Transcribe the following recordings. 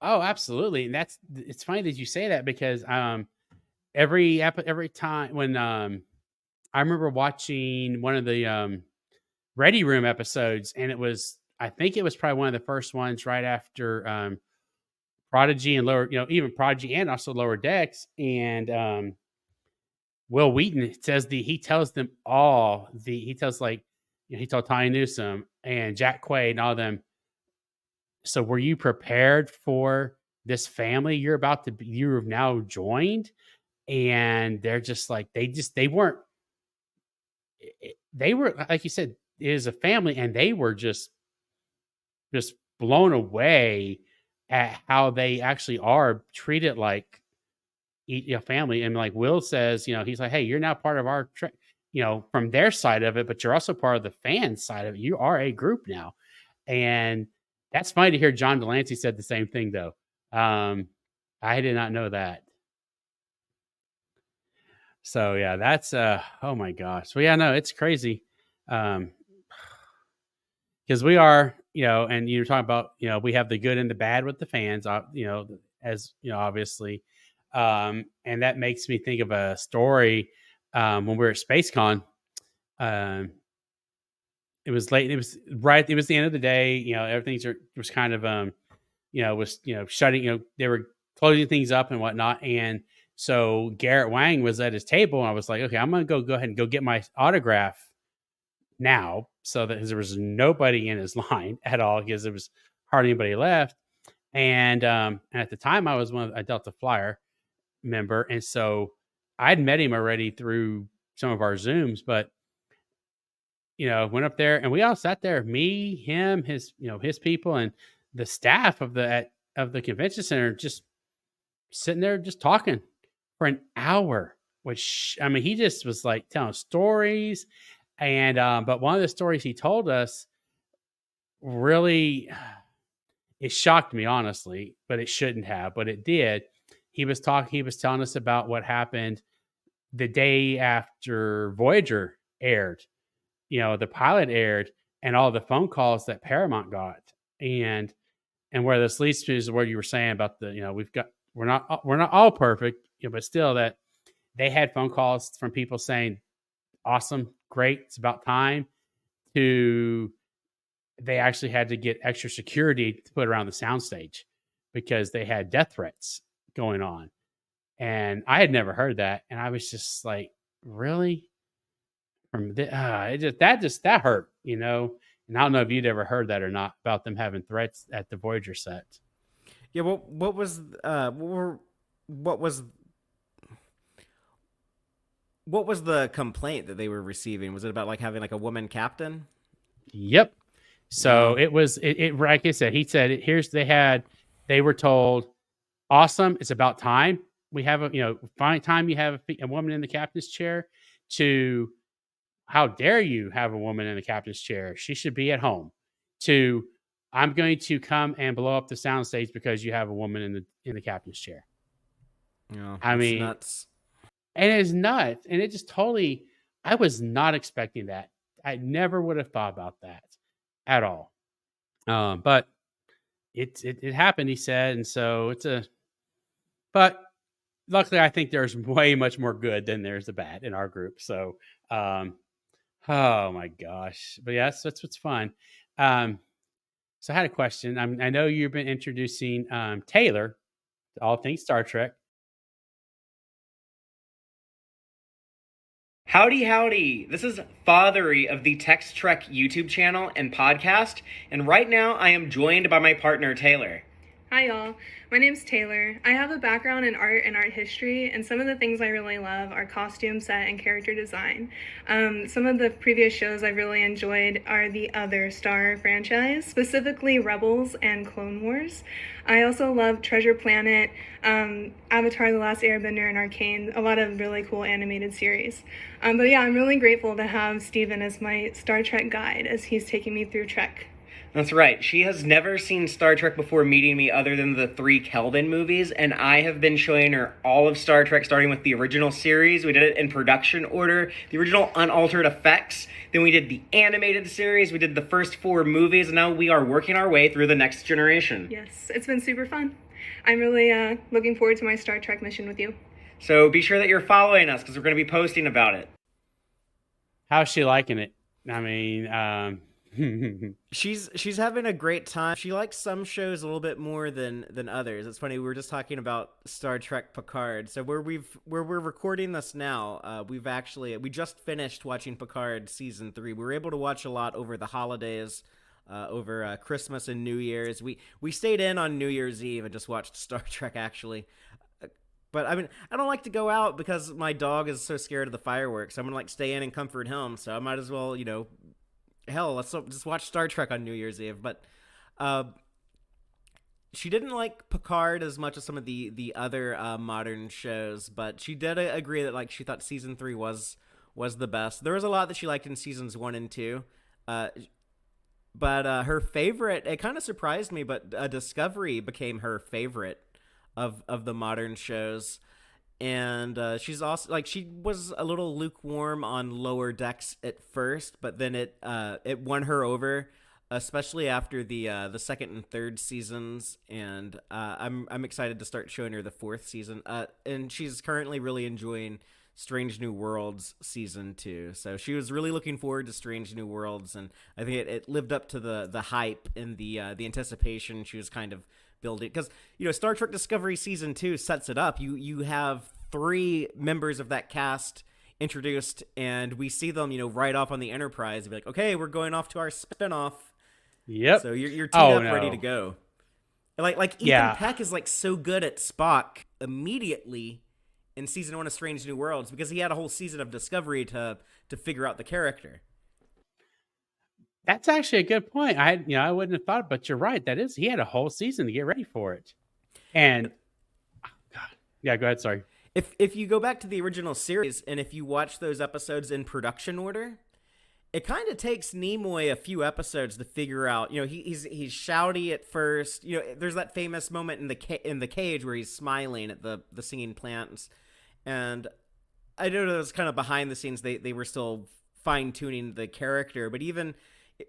Oh, absolutely, and it's funny that you say that because, every time when, I remember watching one of the, Ready Room episodes, and I think it was probably one of the first ones right after, Prodigy and even Prodigy and also Lower Decks, and, Will Wheaton says he tells them all he tells, like, he told Tiny Newsom and Jack Quaid and all of them, "So were you prepared for this family you've now joined?" And they're just like, they weren't they were like you said, it is a family, and they were just blown away at how they actually are treated like family. And like Will says, he's like, "Hey, you're now part of our, from their side of it, but you're also part of the fan side of it. You are a group now." And that's funny to hear. John Delancey said the same thing though. I did not know that. So yeah, that's oh my gosh. Well, yeah, no, it's crazy. Um, because we are, and you're talking about, we have the good and the bad with the fans, as obviously, and that makes me think of a story. When we were at SpaceCon, um, it was late. It was right. It was the end of the day. Was kind of, was shutting. They were closing things up and whatnot, and so Garrett Wang was at his table, and I was like, okay, I'm gonna go ahead and go get my autograph now, so that there was nobody in his line at all because there was hardly anybody left. And at the time, I was a Delta Flyer member, and so I'd met him already through some of our Zooms. But went up there, and we all sat there, me, him, his people, and the staff of the convention center, just sitting there, just talking for an hour. Which, I mean, he just was like telling stories, and but one of the stories he told us really, it shocked me, honestly, but it shouldn't have, but it did. He was telling us about what happened the day after Voyager aired. The pilot aired, and all the phone calls that Paramount got, and where this leads to is what you were saying about we're not all perfect, but still that they had phone calls from people saying, "Awesome, great, it's about time," to they actually had to get extra security to put around the soundstage because they had death threats going on. And I had never heard that, and I was just like, "Really?" That hurt, And I don't know if you'd ever heard that or not about them having threats at the Voyager set. Yeah, what was what was the complaint that they were receiving? Was it about like having like a woman captain? Yep. So No. it like I said, he said, they were told, "Awesome, it's about time. We have fine time you have a woman in the captain's chair," to, "How dare you have a woman in the captain's chair? She should be at home," to, "I'm going to come and blow up the soundstage because you have a woman in the captain's chair." No, I that's mean, nuts. and it's nuts, and it just totally, I was not expecting that. I never would have thought about that at all. But it happened, he said, and so but luckily, I think there's way much more good than there's the bad in our group. So, um, oh my gosh, but yeah, that's what's fun. Um, so I had a question. I know you've been introducing Taylor to all things Star Trek. Howdy, howdy. This is Fatheree of the Tex-Trek YouTube channel and podcast, and right now I am joined by my partner, Taylor. Hi, y'all. My name's Taylor. I have a background in art and art history, and some of the things I really love are costume, set, and character design. Some of the previous shows I've really enjoyed are the Other Star franchise, specifically Rebels and Clone Wars. I also love Treasure Planet, Avatar The Last Airbender, and Arcane, a lot of really cool animated series. But yeah, I'm really grateful to have Steven as my Star Trek guide as he's taking me through Trek. That's right. She has never seen Star Trek before meeting me other than the 3 Kelvin movies, and I have been showing her all of Star Trek, starting with the original series. We did it in production order, the original unaltered effects. Then we did the animated series. We did the first 4 movies, and now we are working our way through the next generation. Yes, it's been super fun. I'm really looking forward to my Star Trek mission with you. So be sure that you're following us because we're going to be posting about it. How's she liking it? I mean, She's having a great time. She likes some shows a little bit more than others. It's funny, we were just talking about Star Trek Picard. So where we're recording this now, we just finished watching Picard season 3. We were able to watch a lot over the holidays, over Christmas and New Year's. We stayed in on New Year's Eve and just watched Star Trek actually. But I mean, I don't like to go out because my dog is so scared of the fireworks. I'm gonna like stay in and comfort him. So I might as well, hell, let's just watch Star Trek on New Year's Eve. But she didn't like Picard as much as some of the other modern shows, but she did agree that like she thought season 3 was the best. There was a lot that she liked in seasons 1 and 2, but her favorite, it kind of surprised me, but Discovery became her favorite of the modern shows. And she's also like, she was a little lukewarm on Lower Decks at first, but then it won her over, especially after the second and third seasons. And I'm excited to start showing her the 4th season. And she's currently really enjoying Strange New Worlds season 2. So she was really looking forward to Strange New Worlds, and I think it lived up to the hype and the anticipation she was kind of building, because Star Trek Discovery season 2 sets it up. You have 3 members of that cast introduced, and we see them right off on the Enterprise and be like, okay, we're going off to our spinoff. Yep. So you're teed up, ready to go. Like Ethan Peck is like so good at Spock immediately in season 1 of Strange New Worlds because he had a whole season of Discovery to figure out the character. That's actually a good point. I wouldn't have thought, but you're right. He had a whole season to get ready for it. And God, yeah, go ahead. Sorry. If you go back to the original series and if you watch those episodes in production order, it kind of takes Nimoy a few episodes to figure out. He's shouty at first. There's that famous moment in the cage where he's smiling at the singing plants, and I know that was kind of behind the scenes. They were still fine tuning the character, but even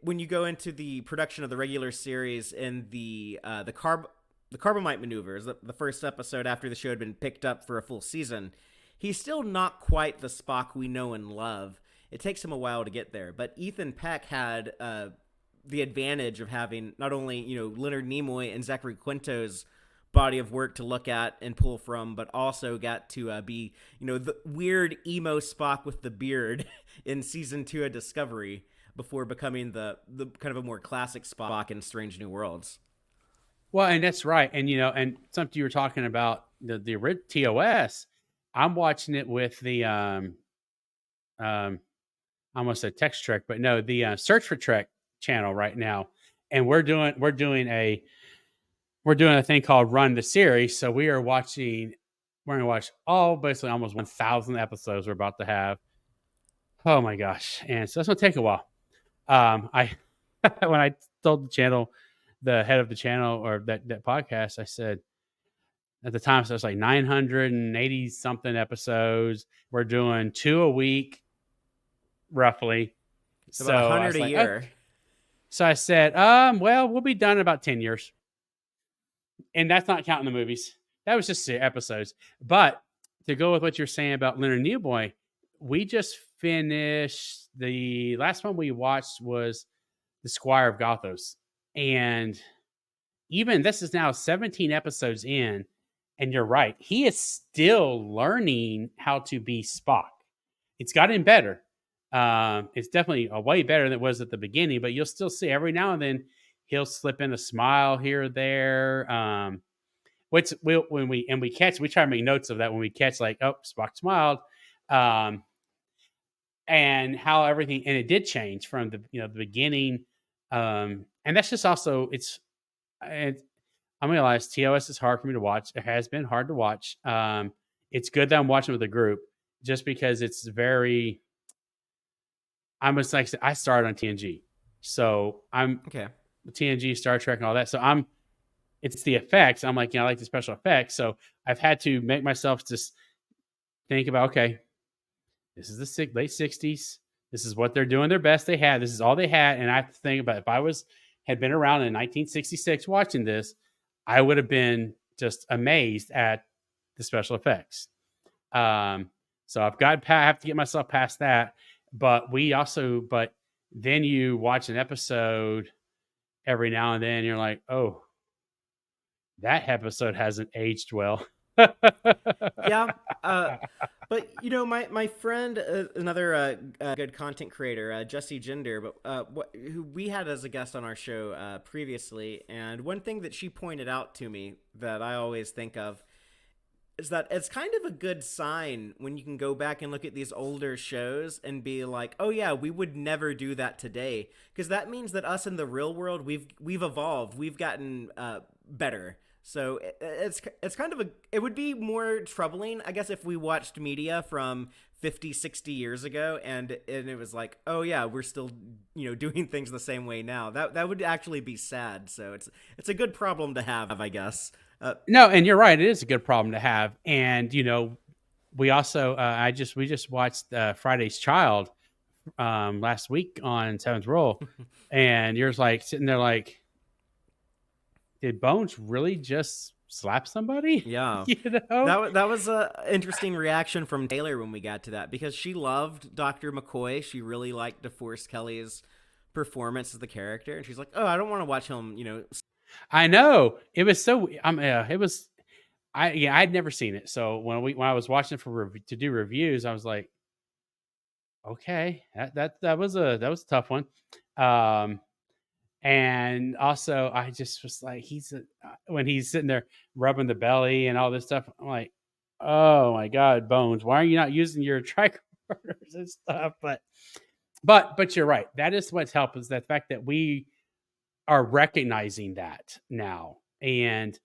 when you go into the production of the regular series and the Carbonite maneuvers, the first episode after the show had been picked up for a full season, he's still not quite the Spock we know and love. It takes him a while to get there, but Ethan Peck had the advantage of having not only Leonard Nimoy and Zachary Quinto's body of work to look at and pull from, but also got to be the weird emo Spock with the beard in season 2 of Discovery before becoming the kind of a more classic Spock in Strange New Worlds. Well, and that's right. And, and something you were talking about, the TOS, I'm watching it with the, I almost said Tex-Trek, but no, the Search for Trek channel right now. And we're doing a thing called Run the Series. So we're going to watch basically almost 1,000 episodes we're about to have. Oh my gosh. And so it's going to take a while. When I told the head of the channel or that podcast, I said at the time, so it's like 980 something episodes. We're doing 2 a week, roughly. It's about 100 a year. Okay. So I said, well, we'll be done in about 10 years. And that's not counting the movies. That was just episodes. But to go with what you're saying about Leonard Nimoy, we just finished, the last one we watched was The Squire of Gothos. And even this is now 17 episodes in, and you're right, he is still learning how to be Spock. It's gotten better. It's definitely a way better than it was at the beginning, but you'll still see every now and then he'll slip in a smile here or there. When we catch, we try to make notes of that when we catch, like, oh, Spock smiled. And how everything, and it did change from the beginning. And that's just also, I realize TOS is hard for me to watch. It has been hard to watch. It's good that I'm watching with a group just because it's very, I started on TNG. So I'm okay. TNG, Star Trek, and all that. So it's the effects. I'm like, I like the special effects. So I've had to make myself just think about, okay, this is the late '60s. This is what they're doing their best they had. This is all they had. And I have to think about, if I had been around in 1966 watching this, I would have been just amazed at the special effects. Um, so I have to get myself past that. But then you watch an episode every now and then, you're like, oh, that episode hasn't aged well. Yeah, but my friend, another good content creator, Jesse Gender, but who we had as a guest on our show previously, and one thing that she pointed out to me that I always think of is that it's kind of a good sign when you can go back and look at these older shows and be like, oh yeah, we would never do that today, because that means that us in the real world, we've evolved, we've gotten better. So it's kind of it would be more troubling, I guess, if we watched media from 50, 60 years ago and it was like, oh yeah, we're still doing things the same way now. That would actually be sad. So it's a good problem to have, I guess. No, and you're right. It is a good problem to have. And we also we just watched Friday's Child last week on Seventh Roll, and you're like sitting there like, did Bones really just slap somebody? Yeah. know? That was a interesting reaction from Taylor when we got to that, because she loved Dr. McCoy. She really liked DeForest Kelly's performance as the character, and she's like, "Oh, I don't want to watch him." I know, it was so. It was. I'd never seen it, so when I was watching to do reviews, I was like, okay, that was a tough one. And also, I just was like, when he's sitting there rubbing the belly and all this stuff, I'm like, oh my God, Bones, why are you not using your tricorders and stuff? But you're right. That is what's helped, is the fact that we are recognizing that now. And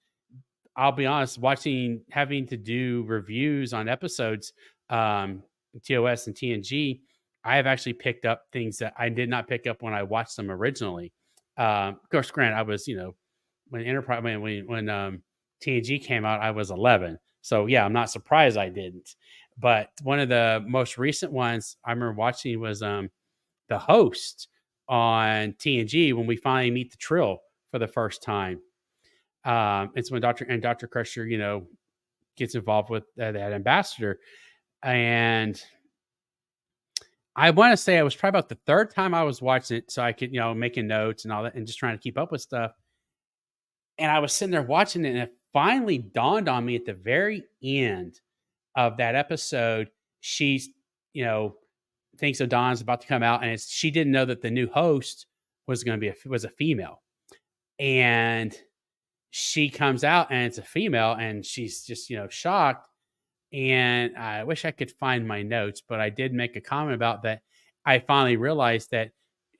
I'll be honest, having to do reviews on episodes, TOS and TNG, I have actually picked up things that I did not pick up when I watched them originally. Of course, Grant, I was, when Enterprise, when TNG came out, I was 11. So yeah, I'm not surprised I didn't. But one of the most recent ones I remember watching was the host on TNG, when we finally meet the Trill for the first time. It's when Dr. Crusher, gets involved with that ambassador. And I want to say it was probably about the third time I was watching it, so I could, making notes and all that, and just trying to keep up with stuff. And I was sitting there watching it, and it finally dawned on me at the very end of that episode. She's, thinks O'Donnell's about to come out, and she didn't know that the new host was going to be was a female. And she comes out, and it's a female, and she's just, shocked. And I wish I could find my notes, but I did make a comment about that. I finally realized that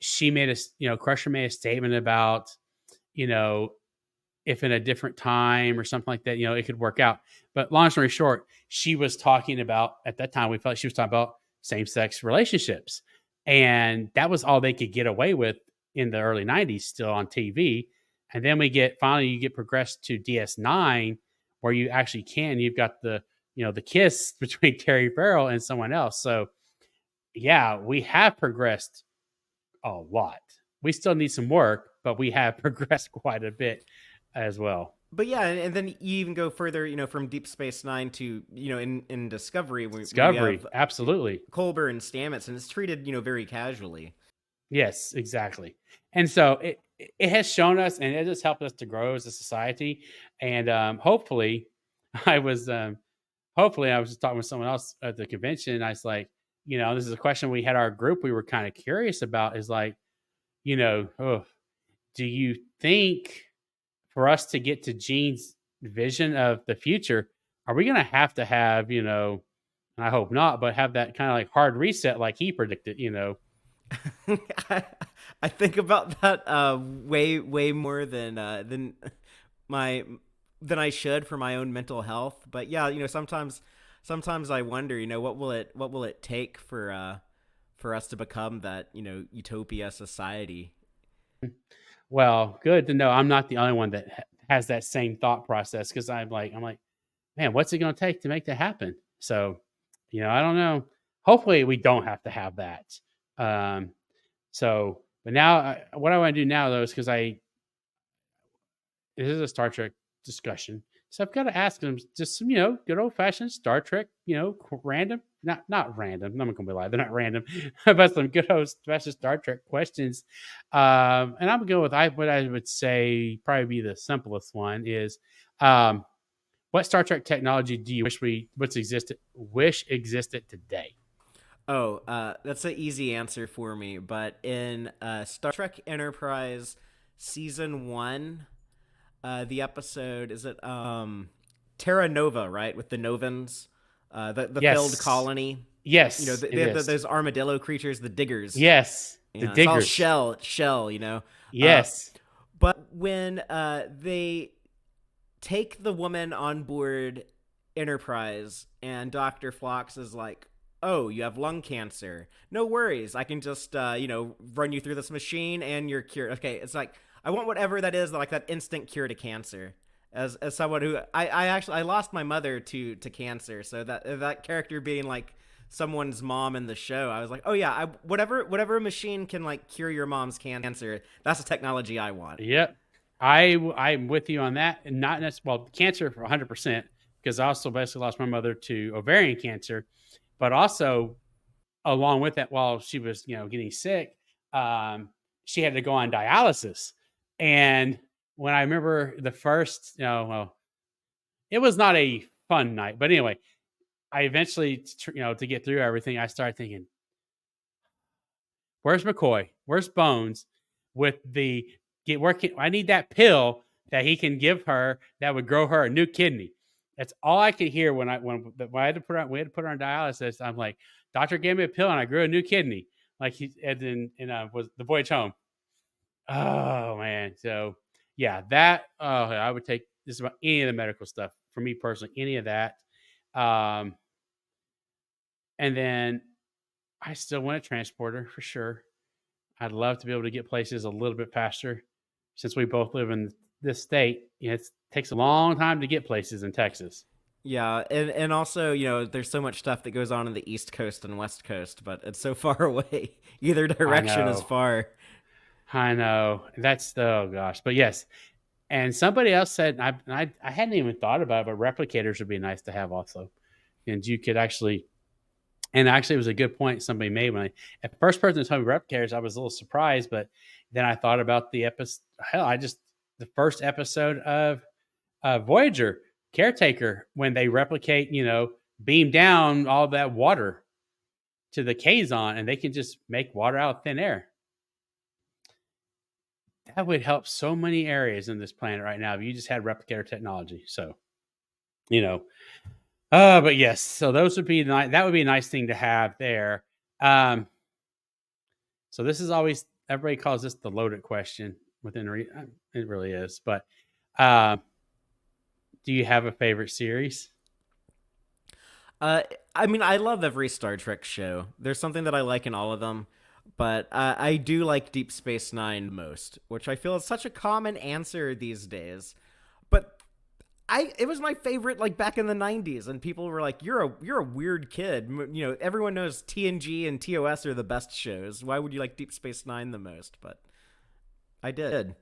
Crusher made a statement about, if in a different time or something like that, it could work out. But long story short, she was talking about, at that time, we felt she was talking about same-sex relationships. And that was all they could get away with in the early 90s, still on TV. And then you get progressed to DS9, where you actually you've got the kiss between Terry Farrell and someone else. So yeah, we have progressed a lot. We still need some work, but we have progressed quite a bit as well. But yeah, and then you even go further, from Deep Space Nine to, in Discovery. We have absolutely. Culber and Stamets, and it's treated, very casually. Yes, exactly. And so it has shown us, and it has helped us to grow as a society. And hopefully I was just talking with someone else at the convention, and I was like, this is a question we had our group, we were kind of curious about, is like, do you think for us to get to Gene's vision of the future, are we going to have, and I hope not, but have that kind of like hard reset like he predicted, I think about that way more than I should for my own mental health. But yeah, sometimes I wonder, what will it take for us to become that, utopia society? Well, good to know I'm not the only one that has that same thought process because I'm like, man, what's it going to take to make that happen? So, I don't know. Hopefully, we don't have to have that. Um, but now, what I want to do now though is because this is a Star Trek discussion. So I've got to ask them just some, good old fashioned Star Trek, random, not random. I'm not gonna be lying, they're not random, but some good old fashioned Star Trek questions. And I'm gonna go with what I would say probably be the simplest one is, what Star Trek technology do you wish existed today? Oh, that's an easy answer for me. But in Star Trek Enterprise season 1, the episode is it Terra Nova, right? With the Novans, the failed Yes, colony. yes, it They have is. those armadillo creatures, the diggers. Yes, the It's all diggers. shell. Yes, But when they take the woman on board Enterprise, and Dr. Phlox is like, "Oh, you have lung cancer. No worries. I can just run you through this machine and you're cured." Okay, it's like I want whatever that is, like that instant cure to cancer. As someone who I lost my mother to cancer, so that character being like someone's mom in the show, I was like, "Oh yeah, whatever machine can like cure your mom's cancer, that's the technology I want." yep. I'm with you on that, and not necessarily cancer for 100% because I also basically lost my mother to ovarian cancer, but also along with that, while she was getting sick, um, she had to go on dialysis. And when I remember the first, well, it was not a fun night, but anyway, I eventually, to get through everything, I started thinking, where's McCoy? Where's Bones? With the get working, I need that pill that he can give her that would grow her a new kidney. That's all I could hear when I had to put her on, we had to put her on dialysis. I'm like, doctor gave me a pill and I grew a new kidney. Like he and then was the voyage home. Oh man, so yeah, that I would take this about any of the medical stuff for me personally, any of that. Um, and then I still want a transporter for sure. I'd love to be able to get places a little bit faster since we both live in this state. It takes a long time to get places in Texas. Yeah, and also, there's so much stuff that goes on in the East Coast and West Coast, but it's so far away. Either I direction is know. far. I know. That's oh gosh. But yes. And somebody else said, I hadn't even thought about it, but replicators would be nice to have also. And you could actually, and actually, it was a good point somebody made when at the first person to tell me replicators, I was a little surprised, but then I thought about the episode. Hell, the first episode of Voyager, Caretaker, when they replicate, beam down all that water to the Kazon and they can just make water out of thin air. That would help so many areas in this planet right now if you just had replicator technology. So, but yes, so those would be nice. That would be a nice thing to have there. So this is always everybody calls this the loaded question within it really is. But do you have a favorite series? I mean, I love every Star Trek show. There's something that I like in all of them, but I do like Deep Space Nine most, which I feel is such a common answer these days. But it was my favorite like back in the 90s, and people were like, you're a weird kid. Everyone knows TNG and TOS are the best shows. Why would you like Deep Space Nine the most? But I did.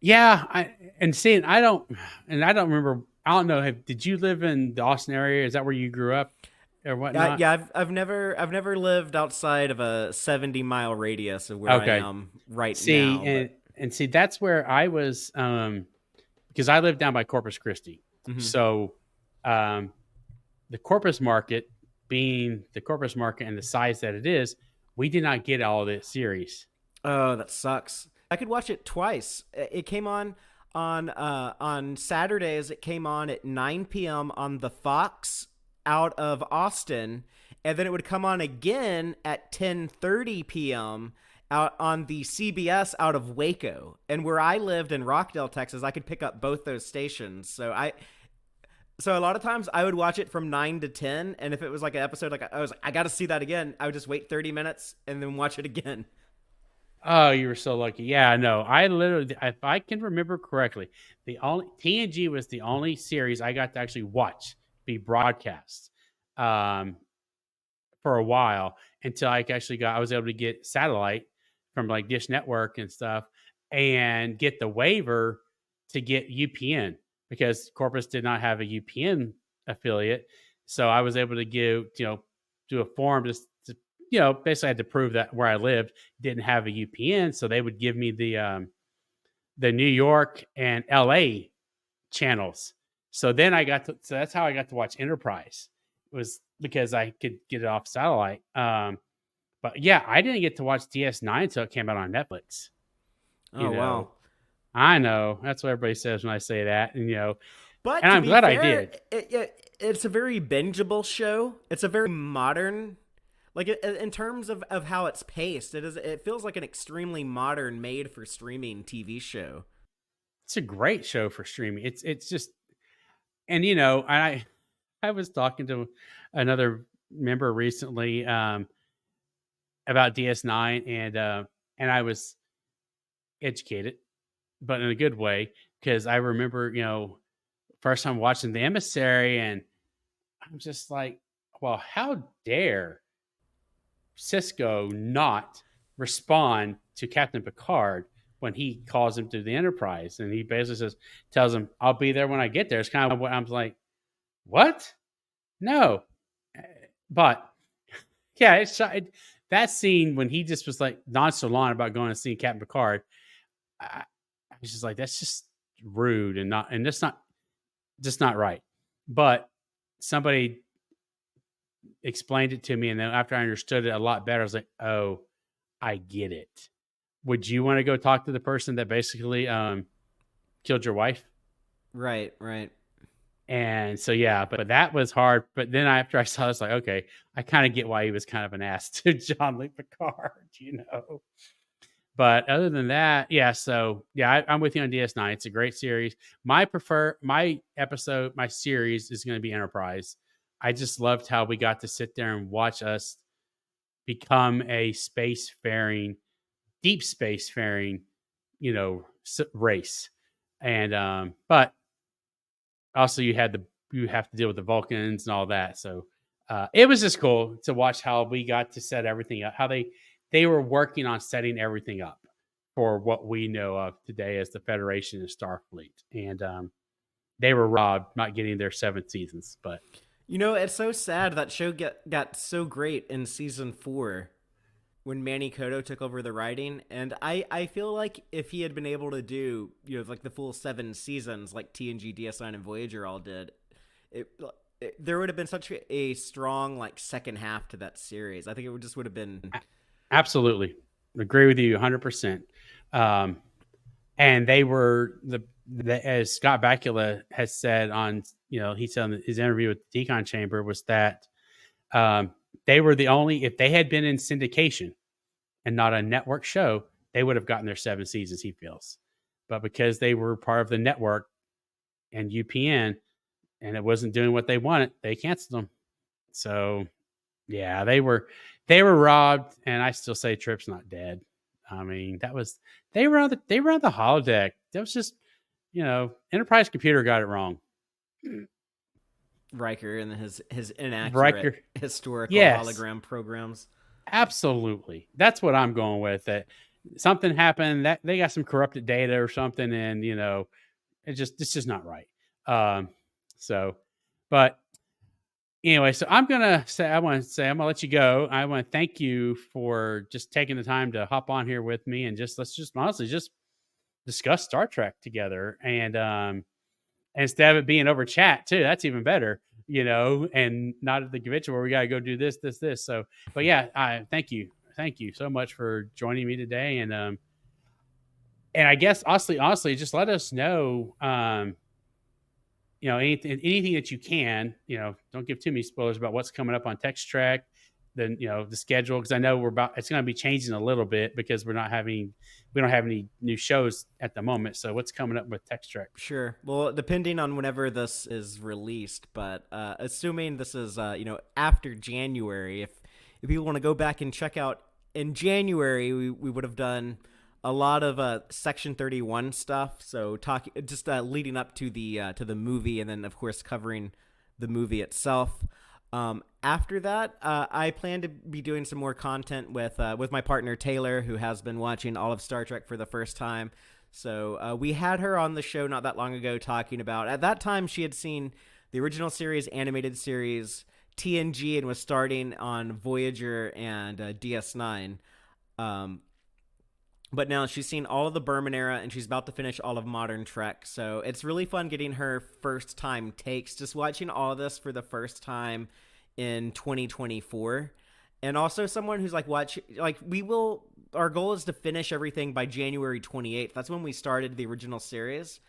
Yeah, I don't remember. I don't know. Did you live in the Austin area? Is that where you grew up or whatnot? Yeah. I've never lived outside of a 70-mile radius of where I am right now. And see, that's where I was, because I live down by Corpus Christi. Mm-hmm. So, the Corpus market being the Corpus market and the size that it is, we did not get all this series. Oh, that sucks. I could watch it twice. It came on Saturdays. It came on at 9 p.m. on the Fox out of Austin, and then it would come on again at 10:30 p.m. out on the CBS out of Waco. And where I lived in Rockdale, Texas, I could pick up both those stations. So a lot of times I would watch it from 9 to 10, and if it was like an episode like I was like, I got to see that again, I would just wait 30 minutes and then watch it again. Oh, you were so lucky. Yeah, no, I literally, if I can remember correctly, the only TNG was the only series I got to actually watch be broadcast um, for a while until I was able to get satellite from like Dish Network and stuff and get the waiver to get UPN because Corpus did not have a UPN affiliate. So I was able to do a form to basically had to prove that where I lived didn't have a UPN. So they would give me the New York and LA channels. So that's how I got to watch Enterprise. It was because I could get it off satellite. But yeah, I didn't get to watch DS9 until it came out on Netflix. You Oh wow. know, I know that's what everybody says when I say that, But and to I'm be glad I fair, did. it's a very bingeable show. It's a very modern, like in terms of how it's paced. It feels like an extremely modern, made for streaming TV show. It's a great show for streaming. It's just, and I was talking to another member recently about DS9, and I was educated, but in a good way because I remember first time watching The Emissary, and I'm just like, well, how dare Cisco not respond to Captain Picard when he calls him to the Enterprise, and he basically tells him, "I'll be there when I get there." It's kind of what I'm like, what? No, but yeah, that scene when he just was like nonchalant about going to see Captain Picard. I was just like, that's just rude and just not right. But somebody explained it to me, and then after I understood it a lot better, I was like, oh, I get it. Would you want to go talk to the person that basically killed your wife? Right, right. And so yeah, but that was hard. But then after I saw this, like, okay, I kind of get why he was kind of an ass to John Luke Picard. But other than that, yeah. So yeah, I'm with you on DS9. It's a great series. My series is going to be Enterprise. I just loved how we got to sit there and watch us become a deep spacefaring, race. And but also you have to deal with the Vulcans and all that. So it was just cool to watch how we got to set everything up, how they were working on setting everything up for what we know of today as the Federation and Starfleet. And they were robbed not getting their 7 seasons. But It's so sad that show got so great in season 4 when Manny Koto took over the writing, and I feel like if he had been able to do like the full 7 seasons like TNG, DS9, and Voyager all did, it, there would have been such a strong like second half to that series. I think would have been. absolutely agree with you 100%. And they were as Scott Bakula has said on, he said on his interview with the Decon Chamber was that they were the only, if they had been in syndication and not a network show, they would have gotten their 7 seasons, he feels. But because they were part of the network and UPN and it wasn't doing what they wanted, they canceled them. So yeah, they were robbed, and I still say Trip's not dead. I mean, they were on the holodeck. That was just, Enterprise Computer got it wrong. Riker and his inaccurate Riker, historical yes, hologram programs. absolutely. That's what I'm going with. That something happened, that they got some corrupted data or something, and it's just not right. So, but anyway, so I'm gonna let you go. I want to thank you for just taking the time to hop on here with me and let's just honestly just discuss Star Trek together. And instead of it being over chat too, that's even better, and not at the convention where we got to go do this. So, but yeah, I thank you so much for joining me today. And I guess honestly, just let us know. Anything that you can, don't give too many spoilers about what's coming up on Tex-Trek, then the schedule, because I know it's going to be changing a little bit because we don't have any new shows at the moment. So what's coming up with Tex-Trek? Sure. Well, depending on whenever this is released, but assuming this is after January, if people want to go back and check out in January we would have done a lot of Section 31 stuff. So leading up to the movie, and then of course covering the movie itself. After that, I plan to be doing some more content with my partner Taylor, who has been watching all of Star Trek for the first time. So we had her on the show not that long ago talking about, at that time she had seen the original series, animated series, TNG, and was starting on Voyager and DS9. But now she's seen all of the Berman era, and she's about to finish all of Modern Trek. So it's really fun getting her first time takes, just watching all of this for the first time in 2024. And also someone who's our goal is to finish everything by January 28th. That's when we started the original series.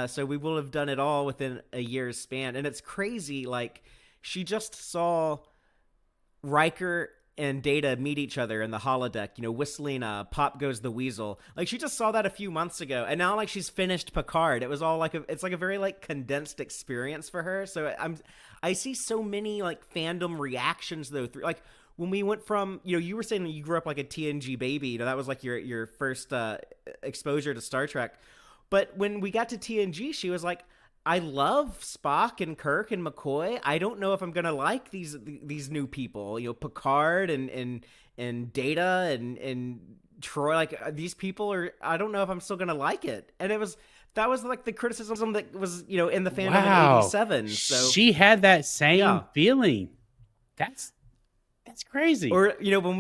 So we will have done it all within a year's span. And it's crazy. Like, she just saw Riker and Data meet each other in the holodeck, whistling Pop Goes the Weasel. Like, she just saw that a few months ago, and now, like, she's finished Picard. It was all it's like a very, like, condensed experience for her. So I see so many, like, fandom reactions, though, through, like, when we went from, you were saying that you grew up like a TNG baby, that was like your first exposure to Star Trek. But when we got to TNG, she was like, I love Spock and Kirk and McCoy. I don't know if I'm gonna like these new people, Picard and Data and Troy. Like, these people are. I don't know if I'm still gonna like it. And that was like the criticism that was in the fandom in '87. So she had that same feeling. That's crazy. Or, when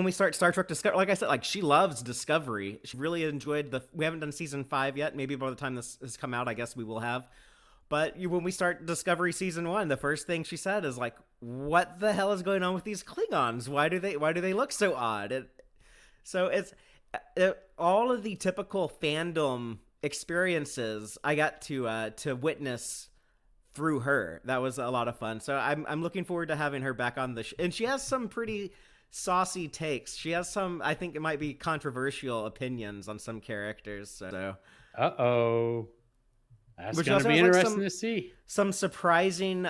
we start Star Trek Discovery, like I said, like, she loves Discovery. She really enjoyed we haven't done season 5 yet. Maybe by the time this has come out, I guess we will have. But when we start Discovery season 1, the first thing she said is like, what the hell is going on with these Klingons? Why do they look so odd? So it's all of the typical fandom experiences I got to witness through her. That was a lot of fun. So I'm looking forward to having her back on the show. And she has some pretty saucy takes. She has some, I think it might be controversial opinions on some characters. So uh-oh. That's going to be interesting to see. Some surprising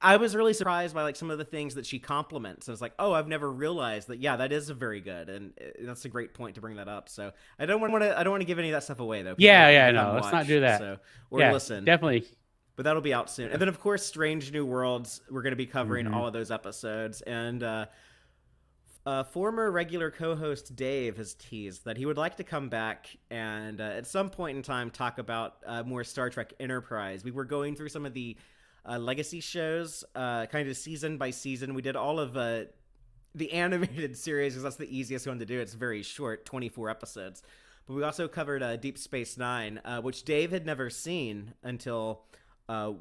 I was really surprised by, like, some of the things that she compliments. I was like, oh, I've never realized that. Yeah, that is very good, and that's a great point to bring that up. So I don't want to give any of that stuff away, though. No, let's not do that. Listen, definitely. But that'll be out soon. And then, of course, Strange New Worlds. We're going to be covering all of those episodes. And former regular co-host Dave has teased that he would like to come back and at some point in time talk about more Star Trek Enterprise. We were going through some of the legacy shows, kind of season by season. We did all of the animated series because that's the easiest one to do. It's very short, 24 episodes. But we also covered Deep Space Nine, which Dave had never seen until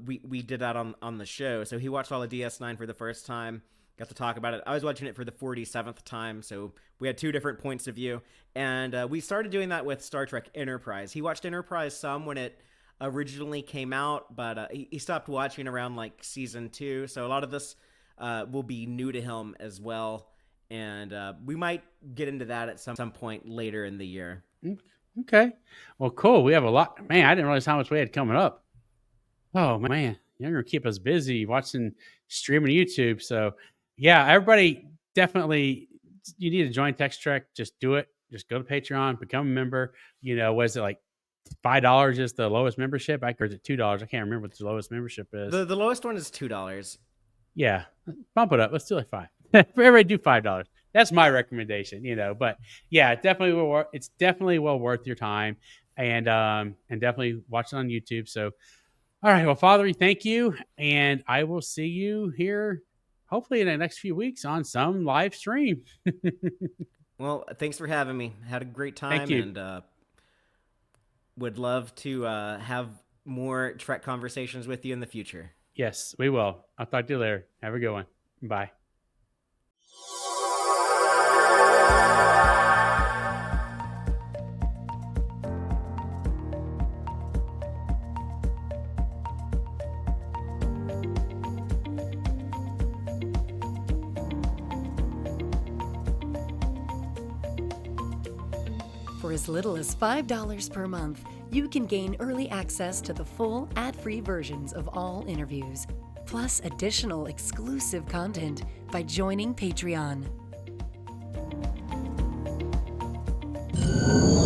we did that on the show. So he watched all of DS9 for the first time, got to talk about it. I was watching it for the 47th time, so we had two different points of view. And we started doing that with Star Trek Enterprise. He watched Enterprise some when it originally came out, but he stopped watching around like season 2. So a lot of this will be new to him as well. And we might get into that at some point later in the year. Okay. Well, cool. We have a lot. Man, I didn't realize how much we had coming up. Oh, man. You're going to keep us busy watching, streaming YouTube. So, yeah, everybody definitely, you need to join Tex-Trek. Just do it. Just go to Patreon, become a member. Was it like $5 is the lowest membership? Or is it $2? I can't remember what the lowest membership is. The lowest one is $2. Yeah. Bump it up. Let's do like $5. Everybody do $5. That's my recommendation, but yeah, definitely it's definitely well worth your time, and definitely watch it on YouTube. So, all right, well, Fatheree, thank you, and I will see you here hopefully in the next few weeks on some live stream. Well, thanks for having me. Had a great time. Thank you. And would love to have more Trek conversations with you in the future. Yes, we will. I'll talk to you later. Have a good one. Bye. For as little as $5 per month, you can gain early access to the full ad-free versions of all interviews, plus additional exclusive content by joining Patreon. Bye.